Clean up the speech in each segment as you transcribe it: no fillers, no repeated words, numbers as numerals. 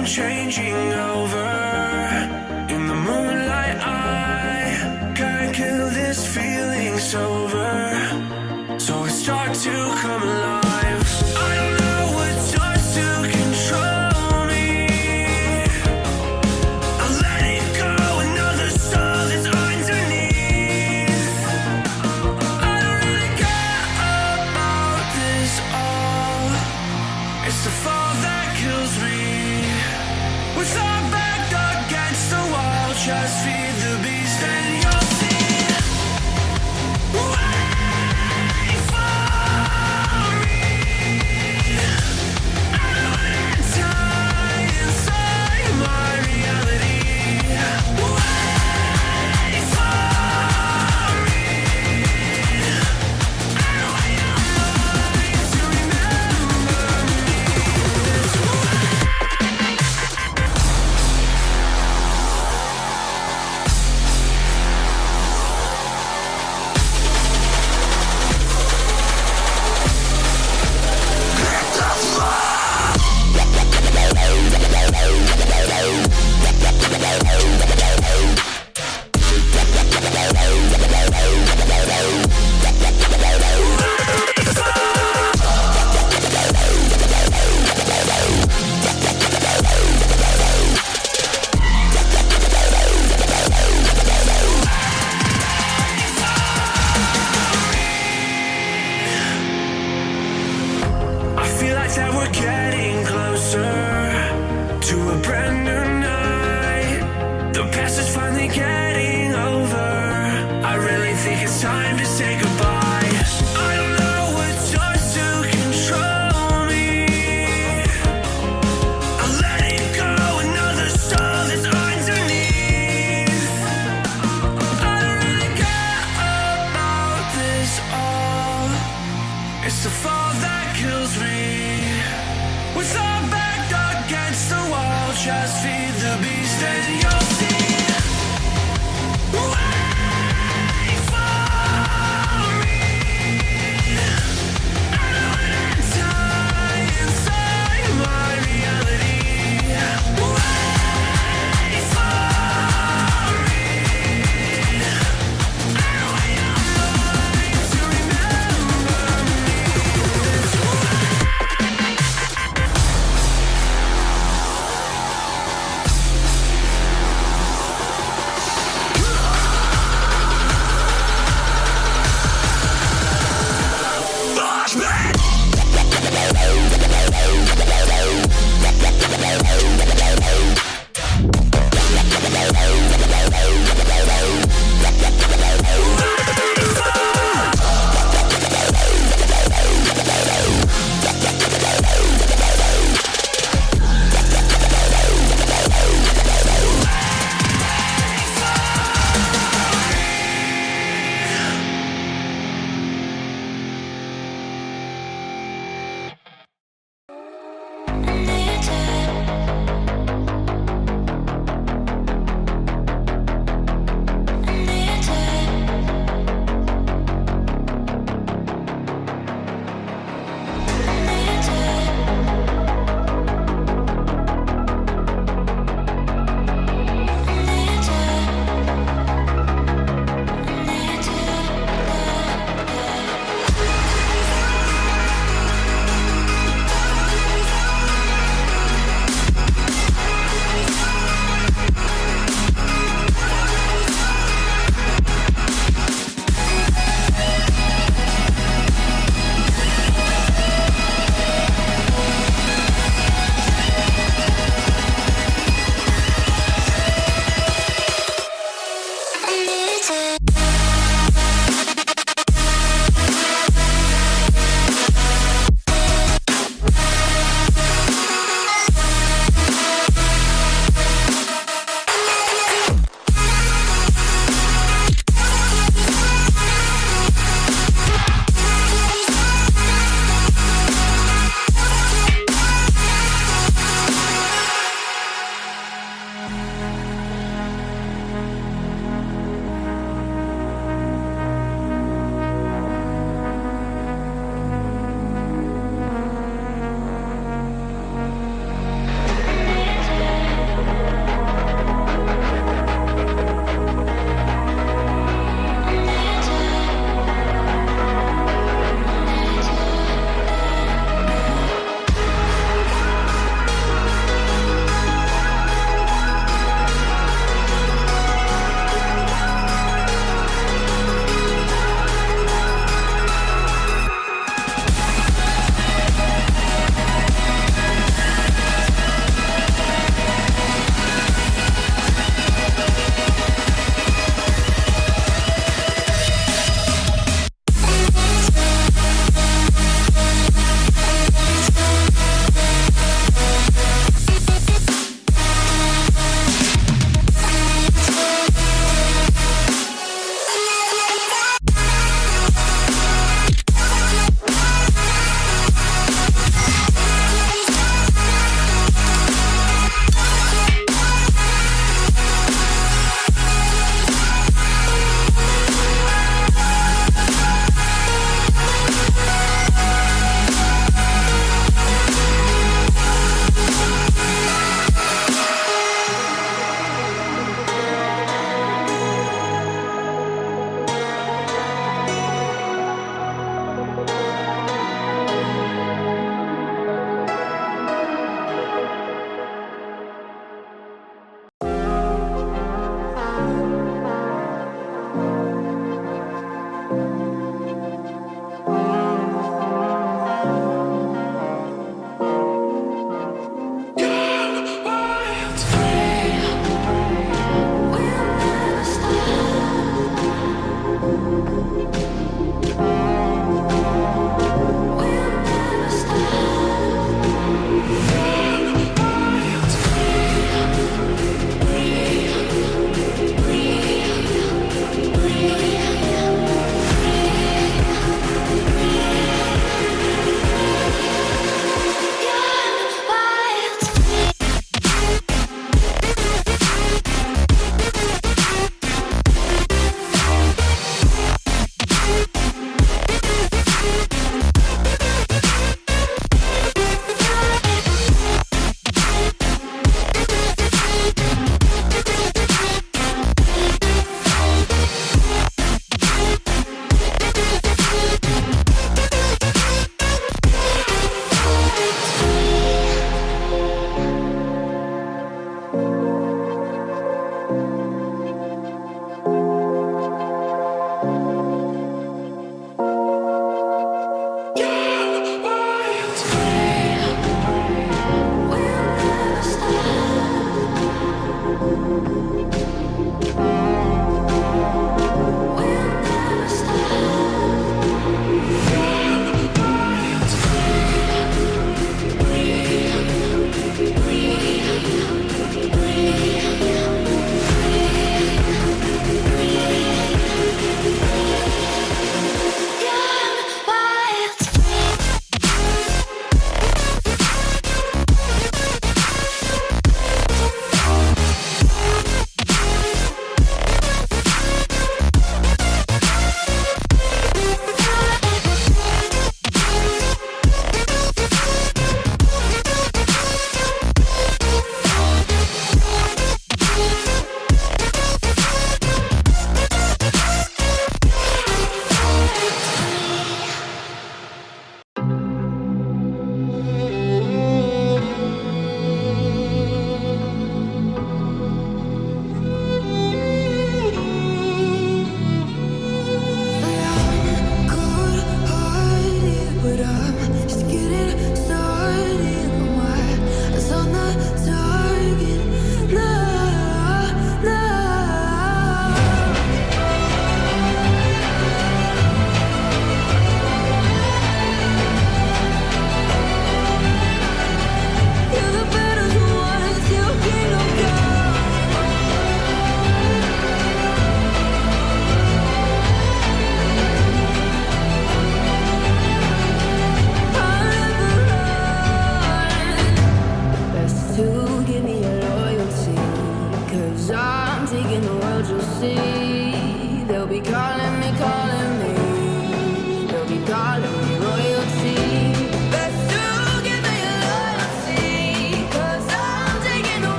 room changing over. In the moonlight I can't kill this feeling sober. So I start to come alive. I don't know what starts to control me. I let it go, another soul is underneath. I don't really care about this all. It's the fall that kills me. With our back against the wall, just feed the beast and you'll see. Wait for me. I don't wanna die inside my reality. Wait for me. I don't want your mind to remember me this way. I feel like that we're getting closer to a brand new night. The past is finally getting over. I really think it's time to say goodbye. I don't know what starts to control me. I let it go, another soul is underneath. I don't really care about this all. It's the fall that kills me. With our back against the wall, just feed the beast and you'll see. Wait for me. I don't wanna die inside my reality. Wait for me. I don't want your mind to remember me.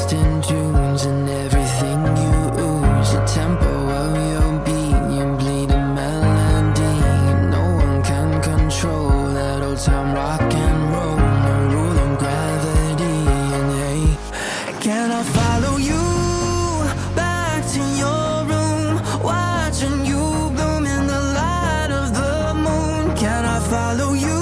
twisting tunes and everything you ooze. The tempo of your beat, you bleed a melody. No one can control that old time rock and roll. No rule of gravity. And hey, can I follow you back to your room, watching you bloom in the light of the moon? Can I follow you